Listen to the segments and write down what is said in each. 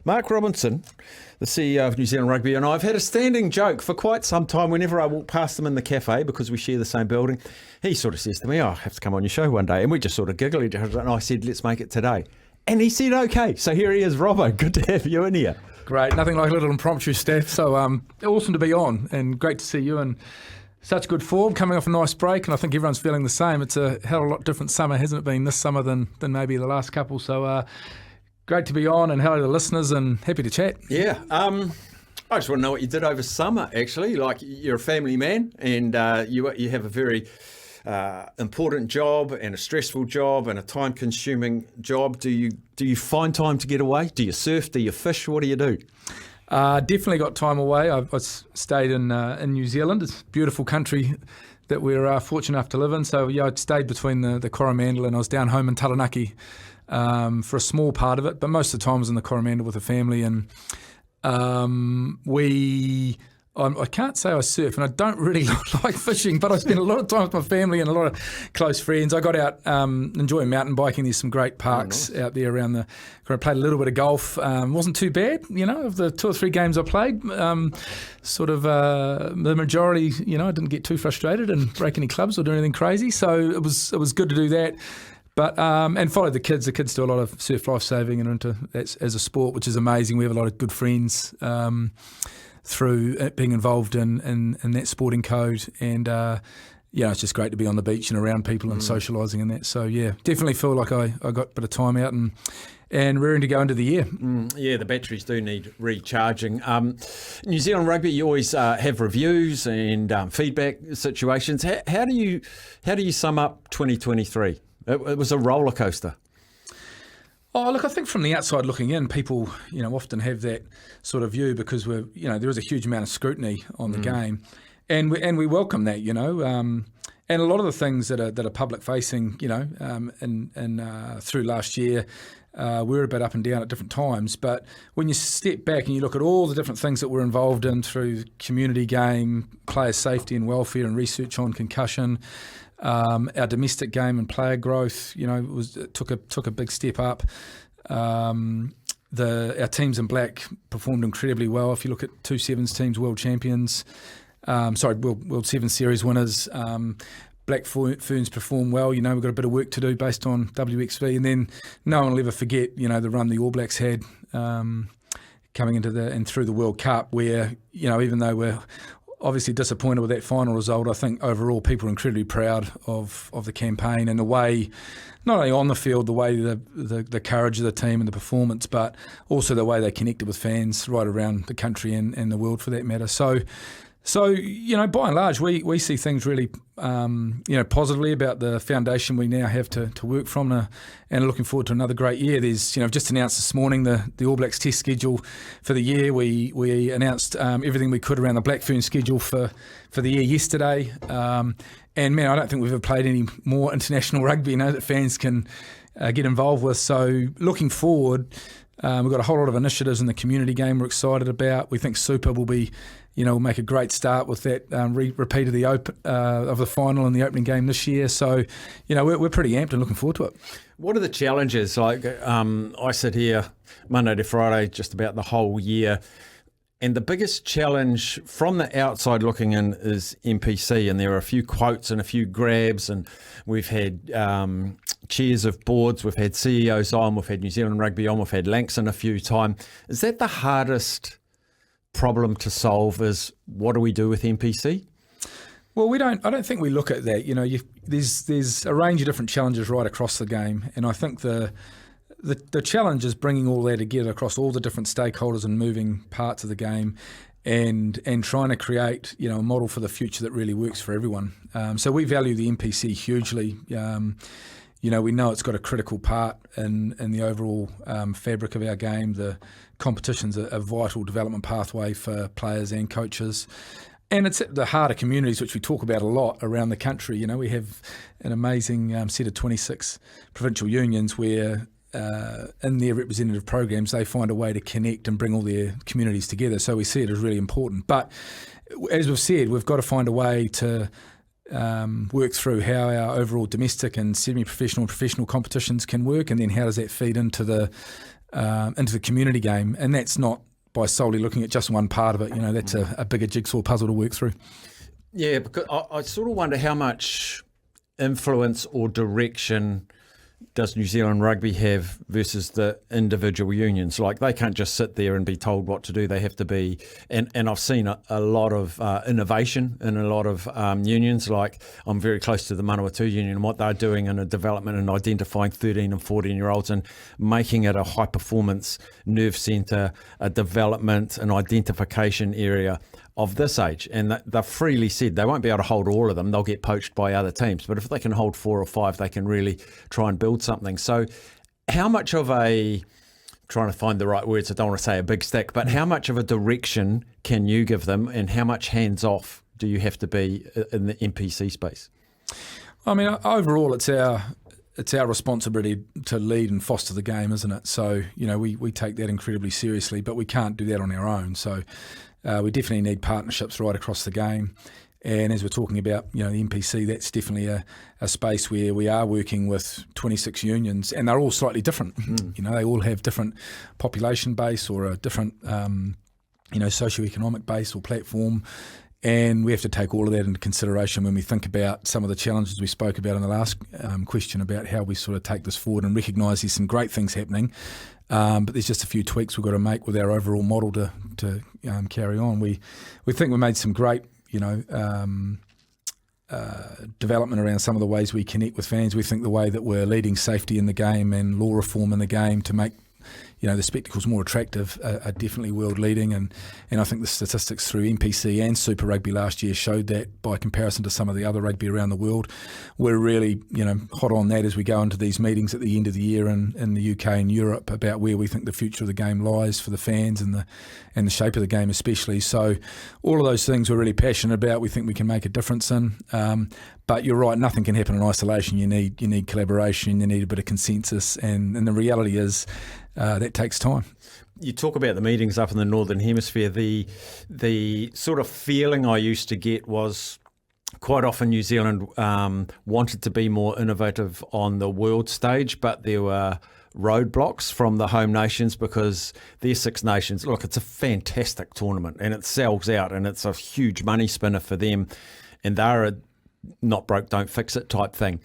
Mark Robinson, the CEO of New Zealand Rugby, and I've had a standing joke for quite some time whenever I walk past him in the cafe because we share the same building. He sort of says to me, I have to come on your show one day. And we just sort of giggle at each other. And I said, let's make it today. And he said, okay. So here he is, Robbo. Good to have you in here. Great. Nothing like a little impromptu, Steph. So awesome to be on and great to see you in such good form, coming off a nice break. And I think everyone's feeling the same. It's a hell of a lot different summer, hasn't it been this summer than maybe the last couple. So great to be on, and hello to the listeners, and happy to chat. Yeah. I just want to know what you did over summer, actually. Like, you're a family man, and you have a very important job and a stressful job and a time-consuming job. Do you find time to get away? Do you surf? Do you fish? What do you do? Definitely got time away. I stayed in New Zealand. It's a beautiful country that we're fortunate enough to live in. So yeah, I stayed between the Coromandel, and I was down home in Taranaki for a small part of it, but most of the time I was in the Coromandel with the family. And I can't say I surf, and I don't really like fishing, but I spent a lot of time with my family and a lot of close friends. I got out enjoying mountain biking. There's some great parks out there around I played a little bit of golf. Wasn't too bad, of the 2 or 3 games I played. The majority, I didn't get too frustrated and break any clubs or do anything crazy. So it was good to do that. But and followed the kids. The kids do a lot of surf lifesaving and into that as a sport, which is amazing. We have a lot of good friends through being involved in that sporting code, and it's just great to be on the beach and around people and socialising and that. So yeah, definitely feel like I got a bit of time out and rearing to go into the year. Yeah, the batteries do need recharging. New Zealand Rugby, you always have reviews and feedback situations. How do you sum up 2023? It was a roller coaster. Oh, look, I think from the outside looking in, people, often have that sort of view because there is a huge amount of scrutiny on the game, and we welcome that, and a lot of the things that are public facing, and through last year, we were a bit up and down at different times. But when you step back and you look at all the different things that we're involved in through community game, player safety and welfare, and research on concussion. Our domestic game and player growth, took a big step up. Our teams in black performed incredibly well. If you look at 2 Sevens teams, world champions, World Seven Series winners. Black Ferns performed well. We've got a bit of work to do based on WXV, and then no one will ever forget, the run the All Blacks had coming into and through the World Cup, where even though we're obviously disappointed with that final result, I think overall people are incredibly proud of the campaign and the way, not only on the field, the way the courage of the team and the performance, but also the way they connected with fans right around the country and the world for that matter. So by and large, we see things really, positively about the foundation we now have to work from, and looking forward to another great year. There's, just announced this morning the All Blacks test schedule for the year. We announced everything we could around the Black Ferns schedule for the year yesterday. And man, I don't think we've ever played any more international rugby, that fans can get involved with. So looking forward, we've got a whole lot of initiatives in the community game we're excited about. We think Super will be, we'll make a great start with that repeat of the final and the opening game this year. So, we're pretty amped and looking forward to it. What are the challenges? Like, I sit here Monday to Friday just about the whole year, and the biggest challenge from the outside looking in is NPC, and there are a few quotes and a few grabs, and we've had chairs of boards, we've had CEOs on, we've had New Zealand Rugby on, we've had Langston a few times. Is that the hardest problem to solve, is what do we do with NPC? Well, I don't think we look at that. There's a range of different challenges right across the game, and I think the challenge is bringing all that together across all the different stakeholders and moving parts of the game, and trying to create a model for the future that really works for everyone. So we value the NPC hugely. We know it's got a critical part in the overall fabric of our game. The competition's a vital development pathway for players and coaches. And it's at the heart of communities, which we talk about a lot around the country. We have an amazing set of 26 provincial unions where in their representative programs, they find a way to connect and bring all their communities together. So we see it as really important. But as we've said, we've got to find a way to work through how our overall domestic and semi-professional and professional competitions can work, and then how does that feed into the into the community game, and that's not by solely looking at just one part of it. That's a bigger jigsaw puzzle to work through. Yeah, because I sort of wonder how much influence or direction does New Zealand Rugby have versus the individual unions? Like, they can't just sit there and be told what to do. They have to be, and I've seen a lot of innovation in a lot of unions. Like, I'm very close to the Manawatu union and what they're doing in a development and identifying 13 and 14-year-olds and making it a high-performance nerve centre, a development and identification area of this age. And they've freely said they won't be able to hold all of them. They'll get poached by other teams. But if they can hold 4 or 5, they can really try and build something. So how much of trying to find the right words, I don't want to say a big stick, but how much of a direction can you give them, and how much hands-off do you have to be in the NPC space? I mean, overall, it's our responsibility to lead and foster the game, isn't it? So, we take that incredibly seriously, but we can't do that on our own. So we definitely need partnerships right across the game. And as we're talking about, the NPC, that's definitely a space where we are working with 26 unions, and they're all slightly different. They all have different population base or a different, socioeconomic base or platform. And we have to take all of that into consideration when we think about some of the challenges we spoke about in the last question about how we sort of take this forward and recognise there's some great things happening. But there's just a few tweaks we've got to make with our overall model to carry on. We think we made some great, development around some of the ways we connect with fans. We think the way that we're leading safety in the game and law reform in the game to make the spectacles more attractive are definitely world leading, and I think the statistics through NPC and Super Rugby last year showed that by comparison to some of the other rugby around the world. We're really hot on that as we go into these meetings at the end of the year in the UK and Europe about where we think the future of the game lies for the fans and the shape of the game especially. So all of those things we're really passionate about. We think we can make a difference in. But you're right, nothing can happen in isolation. You need collaboration, you need a bit of consensus, and the reality is that takes time. You talk about the meetings up in the Northern Hemisphere. The sort of feeling I used to get was quite often New Zealand wanted to be more innovative on the world stage, but there were roadblocks from the home nations because their Six Nations, look, it's a fantastic tournament and it sells out and it's a huge money spinner for them, and they're a not broke, don't fix it type thing.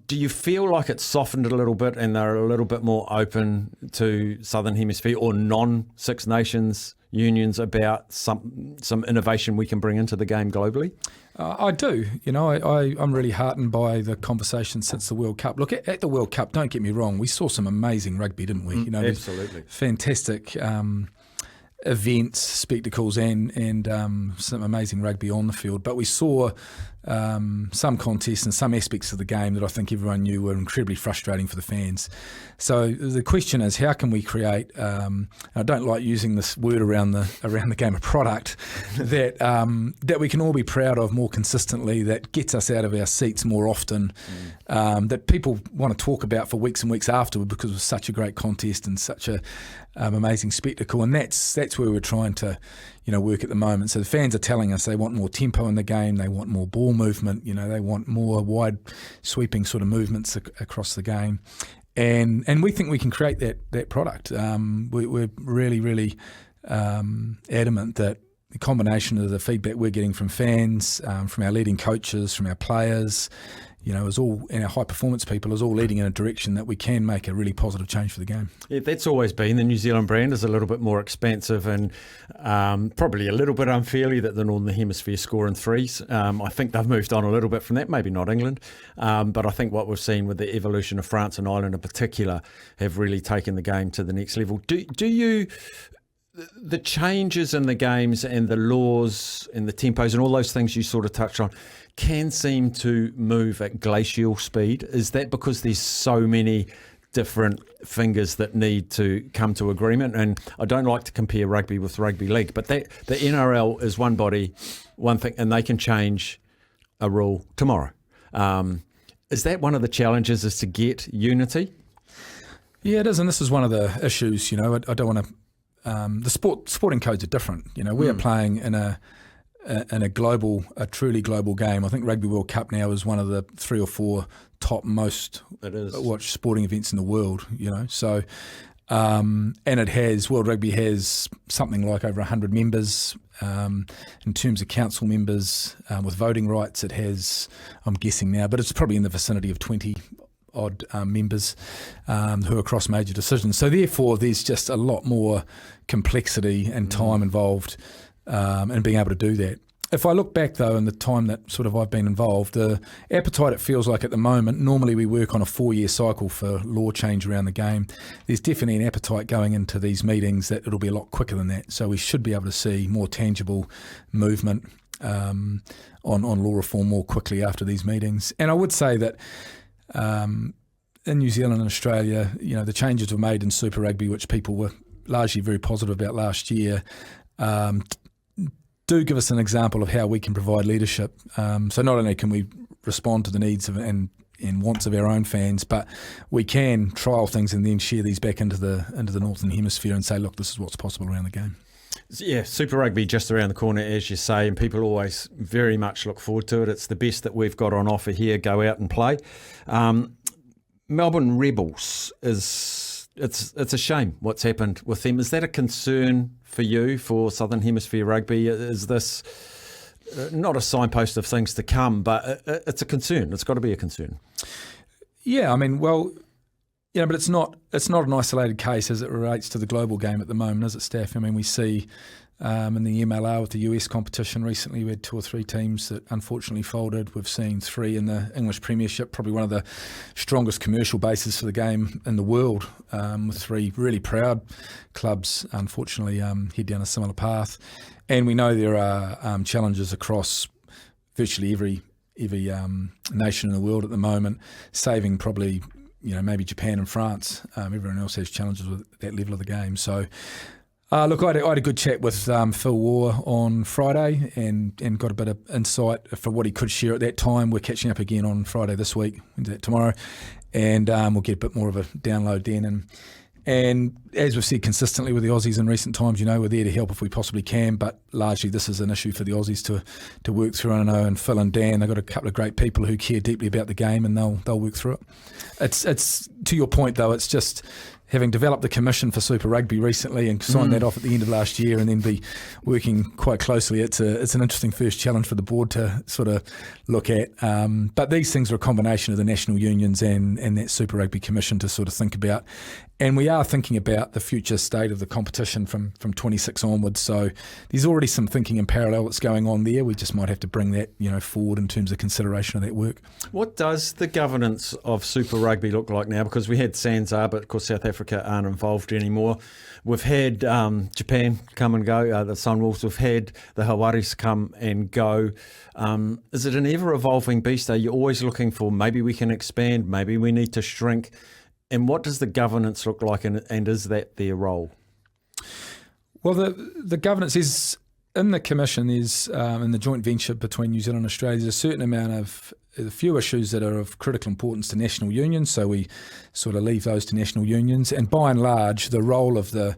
Do you feel like it's softened a little bit and they're a little bit more open to Southern Hemisphere or non-Six Nations unions about some innovation we can bring into the game globally? I do. I'm really heartened by the conversation since the World Cup. Look, at the World Cup, don't get me wrong, we saw some amazing rugby, didn't we? Absolutely. Fantastic events, spectacles, and some amazing rugby on the field. But we saw some contests and some aspects of the game that I think everyone knew were incredibly frustrating for the fans. So the question is, how can we create? I don't like using this word around the game of product that we can all be proud of more consistently, that gets us out of our seats more often, that people want to talk about for weeks and weeks afterward because it was such a great contest and such a amazing spectacle. And that's where we're trying to work at the moment. So the fans are telling us they want more tempo in the game, they want more ball movement, they want more wide sweeping sort of movements across the game. And we think we can create that product. We're really, really adamant that the combination of the feedback we're getting from fans, from our leading coaches, from our players, is all, and our high performance people, is all leading in a direction that we can make a really positive change for the game. Yeah, that's always been the New Zealand brand, is a little bit more expansive and probably a little bit unfairly that the Northern Hemisphere score in threes. I think they've moved on a little bit from that, maybe not England, but I think what we've seen with the evolution of France and Ireland in particular have really taken the game to the next level. Do you... The changes in the games and the laws and the tempos and all those things you sort of touched on can seem to move at glacial speed. Is that because there's so many different fingers that need to come to agreement? And I don't like to compare rugby with rugby league, but the NRL is one body, one thing, and they can change a rule tomorrow. Is that one of the challenges, is to get unity? Yeah, it is, and this is one of the issues. I don't want to. The sporting codes are different. We are playing in a truly global game. I think Rugby World Cup now is one of the 3 or 4 top most watched sporting events in the world. So And World Rugby has something like over 100 members. In terms of council members with voting rights, it has, I'm guessing now, but it's probably in the vicinity of 20 odd members who are across major decisions. So therefore, there's just a lot more complexity and time involved in being able to do that. If I look back, though, in the time that sort of I've been involved, the appetite, it feels like at the moment, normally we work on a 4-year cycle for law change around the game. There's definitely an appetite going into these meetings that it'll be a lot quicker than that. So we should be able to see more tangible movement on law reform more quickly after these meetings. And I would say that in New Zealand and Australia, the changes were made in Super Rugby, which people were largely very positive about last year, do give us an example of how we can provide leadership. So not only can we respond to the needs of and wants of our own fans, but we can trial things and then share these back into the Northern Hemisphere and say, look, this is what's possible around the game. Yeah, Super Rugby just around the corner, as you say, and people always very much look forward to it. It's the best that we've got on offer here. Go out and play. Melbourne Rebels it's a shame what's happened with them. Is that a concern for you, for Southern Hemisphere rugby? Is this not a signpost of things to come, but it's a concern? It's got to be a concern. Yeah, I mean, well, but it's not an isolated case as it relates to the global game at the moment, is it, Steph? I mean, we see in the MLR with the US competition recently, we had 2 or 3 teams that unfortunately folded. We've seen 3 in the English Premiership, probably one of the strongest commercial bases for the game in the world, with 3 really proud clubs unfortunately head down a similar path. And we know there are challenges across virtually every nation in the world at the moment, saving probably maybe Japan and France. Everyone else has challenges with that level of the game. So look, I had a good chat with Phil Waugh on Friday and got a bit of insight for what he could share at that time. We're catching up again on Friday this week, tomorrow, and we'll get a bit more of a download then. And as we've said consistently with the Aussies in recent times, we're there to help if we possibly can, but largely this is an issue for the Aussies to work through. I know, and Phil and Dan, they've got a couple of great people who care deeply about the game, and they'll work through it. It's to your point though, it's just having developed the commission for Super Rugby recently and signed that off at the end of last year, and then be working quite closely. It's an interesting first challenge for the board to sort of look at. But these things are a combination of the national unions and that Super Rugby commission to sort of think about. And we are thinking about the future state of the competition from 26 onwards. So there's already some thinking in parallel that's going on there. We just might have to bring that forward in terms of consideration of that work. What does the governance of Super Rugby look like now? Because we had SENZ, but of course South Africa aren't involved anymore. We've had Japan come and go, the Sunwolves. We've had the Hawaris come and go. Is it an ever-evolving beast? Are you always looking for maybe we can expand, maybe we need to shrink? And what does the governance look like, and is that their role? Well, the governance is in the commission. Is in the joint venture between New Zealand and Australia. There's a certain amount of a few issues that are of critical importance to national unions, so we sort of leave those to national unions. And by and large, the role of the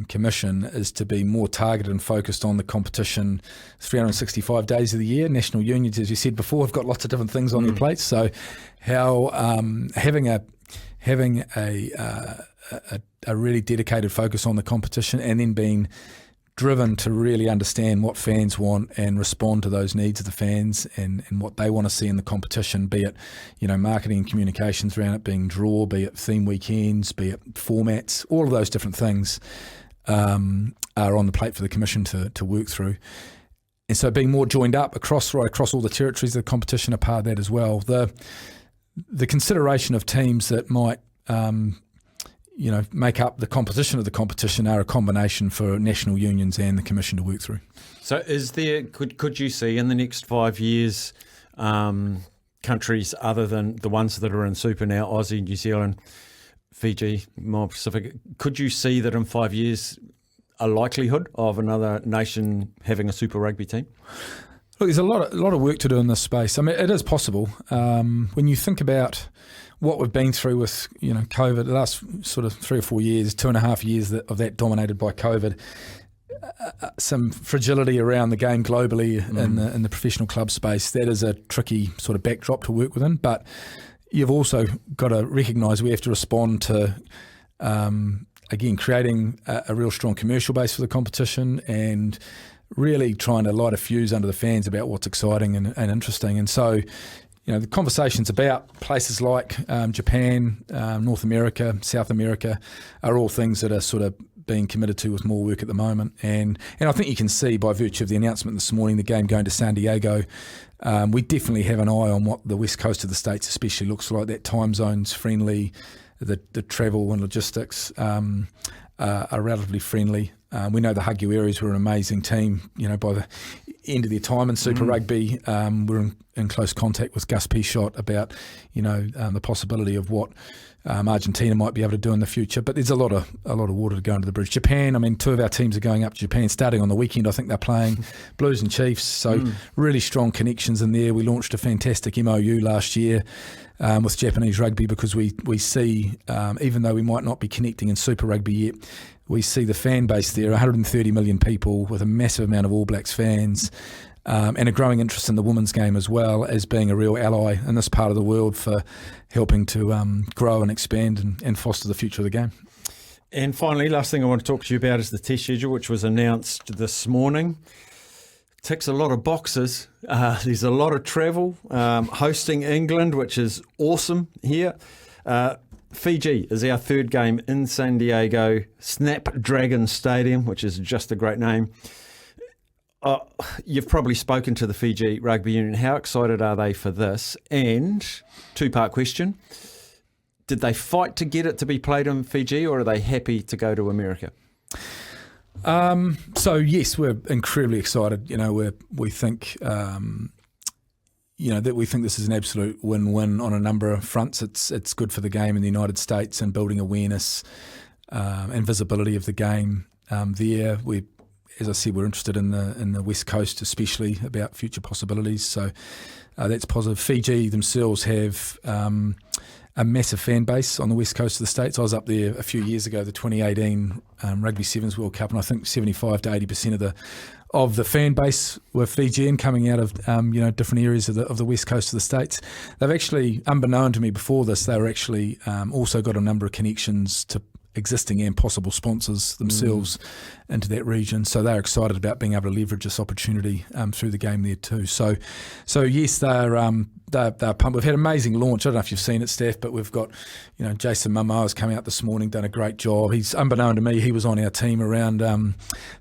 commission is to be more targeted and focused on the competition 365 days of the year. National unions, as you said before, have got lots of different things on their plates. So how having a really dedicated focus on the competition, and then being driven to really understand what fans want and respond to those needs of the fans and what they want to see in the competition, be it marketing and communications around it, being draw, be it theme weekends, be it formats, all of those different things are on the plate for the commission to work through. And so being more joined up across all the territories of the competition are part of that as well. The consideration of teams that might make up the composition of the competition are a combination for national unions and the commission to work through. So is there, could you see in the next 5 years countries other than the ones that are in Super now, Aussie, New Zealand, Fiji, more Pacific, could you see that in 5 years a likelihood of another nation having a Super Rugby team? Look, there's a lot of work to do in this space. I mean, it is possible. When you think about what we've been through with COVID, the last sort of 3 or 4 years, 2.5 years of that dominated by COVID, some fragility around the game globally in the professional club space. That is a tricky sort of backdrop to work within. But you've also got to recognise we have to respond to again, creating a real strong commercial base for the competition and really trying to light a fuse under the fans about what's exciting and interesting. And so, the conversations about places like Japan, North America, South America are all things that are sort of being committed to with more work at the moment. And I think you can see by virtue of the announcement this morning, the game going to San Diego, we definitely have an eye on what the west coast of the States especially looks like. That time zone's friendly, the travel and logistics are relatively friendly. We know the Huggy Areas were an amazing team. By the end of their time in Super Rugby, we're in close contact with Gus Pichot about, the possibility of what Argentina might be able to do in the future. But there's a lot of water to go under the bridge. Japan, 2 of our teams are going up to Japan starting on the weekend. I think they're playing Blues and Chiefs. So really strong connections in there. We launched a fantastic MOU last year with Japanese rugby because we see, even though we might not be connecting in Super Rugby yet, we see the fan base there, 130 million people with a massive amount of All Blacks fans and a growing interest in the women's game as well as being a real ally in this part of the world for helping to grow and expand and foster the future of the game. And finally, last thing I want to talk to you about is the test schedule, which was announced this morning. Ticks a lot of boxes. There's a lot of travel, hosting England, which is awesome here. Fiji is our third game in San Diego, Snapdragon Stadium, which is just a great name. You've probably spoken to the Fiji Rugby Union. How excited are they for this? And two-part question. Did they fight to get it to be played in Fiji, or are they happy to go to America? So yes, we're incredibly excited. We think that we think this is an absolute win-win on a number of fronts. It's good for the game in the United States and building awareness and visibility of the game there. As I said, we're interested in the West Coast, especially about future possibilities. So that's positive. Fiji themselves have a massive fan base on the West Coast of the States. I was up there a few years ago, the 2018 Rugby Sevens World Cup, and I think 75 to 80% of the fan base were Fijian, coming out of different areas of the West Coast of the States. They've actually, unbeknown to me before this, they were actually also got a number of connections to existing and possible sponsors themselves into that region. So they're excited about being able to leverage this opportunity through the game there too. So yes, they're pumped. We've had an amazing launch. I don't know if you've seen it, Steph, but we've got, Jason Mama's come out this morning, done a great job. He's, unbeknown to me, he was on our team around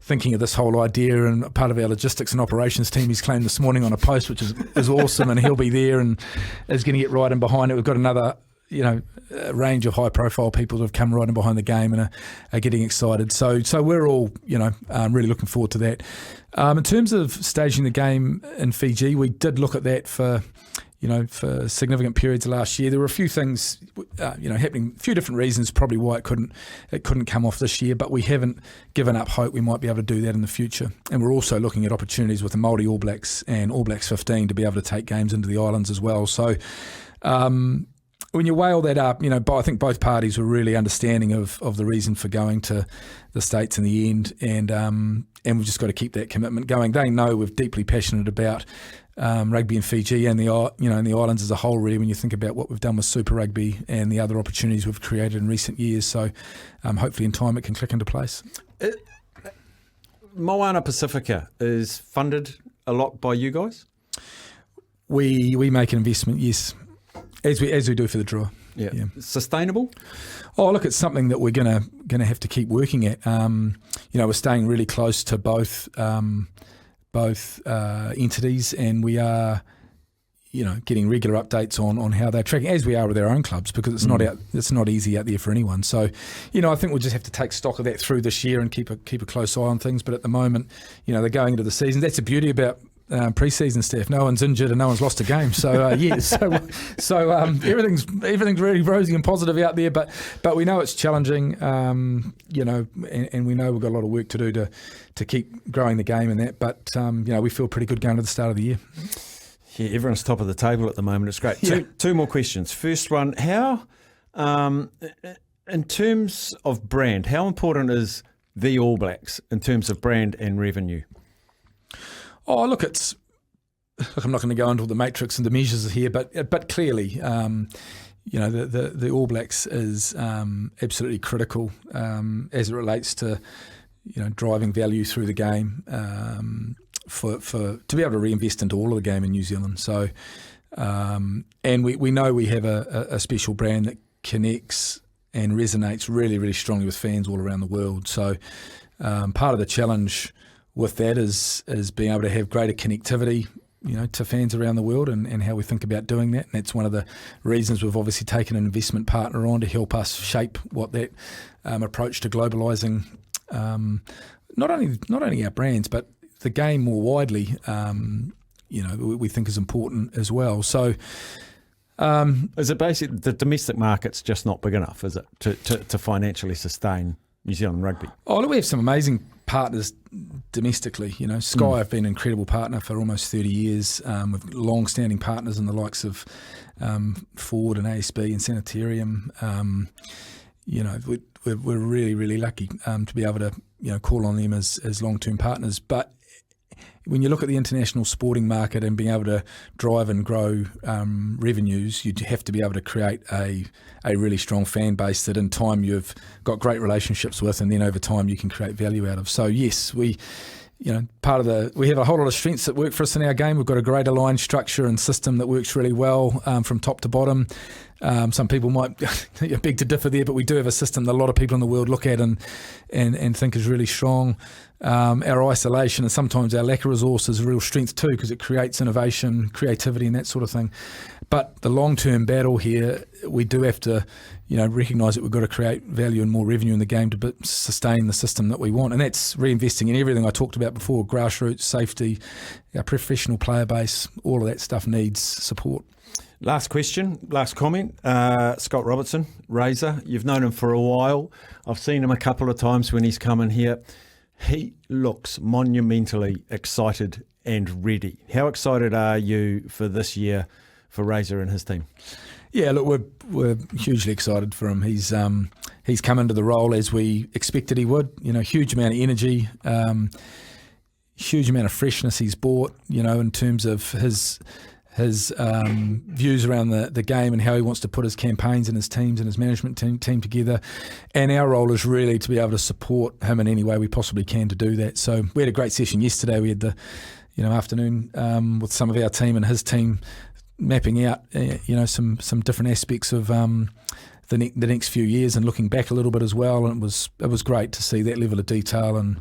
thinking of this whole idea, and part of our logistics and operations team he's claimed this morning on a post, which is awesome, and he'll be there and is going to get right in behind it. We've got another a range of high-profile people that have come right in behind the game and are getting excited. So we're all, really looking forward to that. In terms of staging the game in Fiji, we did look at that for significant periods last year. There were a few things, happening, a few different reasons probably why it couldn't come off this year, but we haven't given up hope we might be able to do that in the future. And we're also looking at opportunities with the Māori All Blacks and All Blacks 15 to be able to take games into the islands as well. So, when you weigh all that up, I think both parties were really understanding of the reason for going to the States in the end, and we've just got to keep that commitment going. They know we're deeply passionate about rugby in Fiji and the islands as a whole. Really, when you think about what we've done with Super Rugby and the other opportunities we've created in recent years, so hopefully in time it can click into place. Moana Pacifica is funded a lot by you guys. We make an investment, yes. As we do for the draw. Yeah. Sustainable? Oh, look, it's something that we're gonna have to keep working at. We're staying really close to both entities, and we are, getting regular updates on how they're tracking, as we are with our own clubs, because it's not easy out there for anyone. So, I think we'll just have to take stock of that through this year and keep a close eye on things. But at the moment, they're going into the season. That's the beauty about pre-season stuff. No one's injured and no one's lost a game. So everything's really rosy and positive out there. But we know it's challenging. And we know we've got a lot of work to do to keep growing the game and that. But we feel pretty good going to the start of the year. Yeah, everyone's top of the table at the moment. It's great. Yeah. Two more questions. First one: how, in terms of brand, how important is the All Blacks in terms of brand and revenue? Oh, look, I'm not going to go into all the matrix and the measures here, but clearly, the All Blacks is absolutely critical as it relates to driving value through the game for to be able to reinvest into all of the game in New Zealand. So and we know we have a special brand that connects and resonates really, really strongly with fans all around the world. So part of the challenge with that is being able to have greater connectivity to fans around the world and how we think about doing that. And that's one of the reasons we've obviously taken an investment partner on to help us shape what that approach to globalising not only our brands but the game more widely, we think is important as well. So is it basically the domestic market's just not big enough, is it, to financially sustain New Zealand rugby? Oh, look, we have some amazing partners domestically. Sky have been an incredible partner for almost 30 years, with long-standing partners in the likes of Ford and ASB and Sanitarium. We're really, really lucky to be able to call on them as long-term partners. But when you look at the international sporting market and being able to drive and grow revenues, you have to be able to create a really strong fan base that in time you've got great relationships with, and then over time you can create value out of. So yes, we have a whole lot of strengths that work for us in our game. We've got a great aligned structure and system that works really well from top to bottom. Some people might beg to differ there, but we do have a system that a lot of people in the world look at and think is really strong. Our isolation and sometimes our lack of resource is a real strength too, because it creates innovation, creativity and that sort of thing. But the long-term battle here, we do have to recognise that we've got to create value and more revenue in the game to sustain the system that we want. And that's reinvesting in everything I talked about before: grassroots, safety, our professional player base. All of that stuff needs support. Last question, last comment. Scott Robertson, Razor, you've known him for a while. I've seen him a couple of times when he's come in here. He looks monumentally excited and ready. How excited are you for this year for Razor and his team? Yeah, look, we're hugely excited for him. He's come into the role as we expected he would. Huge amount of energy, huge amount of freshness he's brought. In terms of his views around the game and how he wants to put his campaigns and his teams and his management team together. And our role is really to be able to support him in any way we possibly can to do that. So we had a great session yesterday. We had the afternoon with some of our team and his team mapping out some different aspects of the next few years and looking back a little bit as well. And it was great to see that level of detail and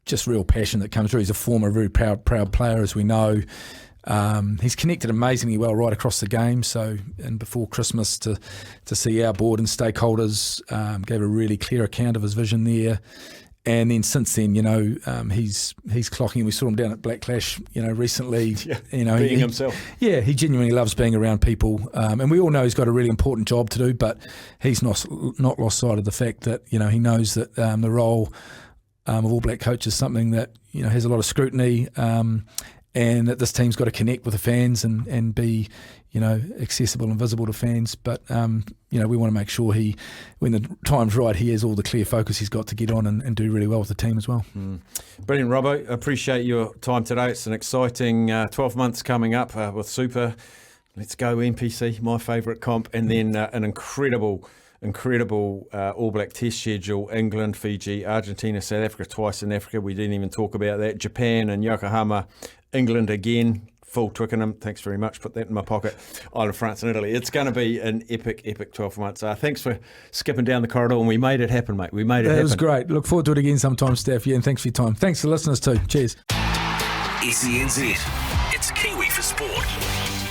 just real passion that comes through. He's a former very proud player, as we know. He's connected amazingly well right across the game. So, and before Christmas to see our board and stakeholders gave a really clear account of his vision there. And then since then, he's clocking. We saw him down at Black Clash, recently. Yeah, being himself. Yeah, he genuinely loves being around people. And we all know he's got a really important job to do, but he's not lost sight of the fact that, he knows that the role of All Black coach is something that has a lot of scrutiny, and that this team's got to connect with the fans and be accessible and visible to fans. But we want to make sure when the time's right, he has all the clear focus he's got to get on and do really well with the team as well. Brilliant, Robbo. Appreciate your time today. It's an exciting 12 months coming up with Super. Let's go NPC, my favourite comp, and then an incredible All Black test schedule: England, Fiji, Argentina, South Africa, twice in Africa. We didn't even talk about that. Japan and Yokohama, England again, full Twickenham. Thanks very much. Put that in my pocket. Ireland, France and Italy. It's going to be an epic 12 months. Thanks for skipping down the corridor, and we made it happen, mate. We made it happen. It was great. Look forward to it again sometime, Steph. Yeah, and thanks for your time. Thanks to listeners too. Cheers. SENZ. It's Kiwi for Sport.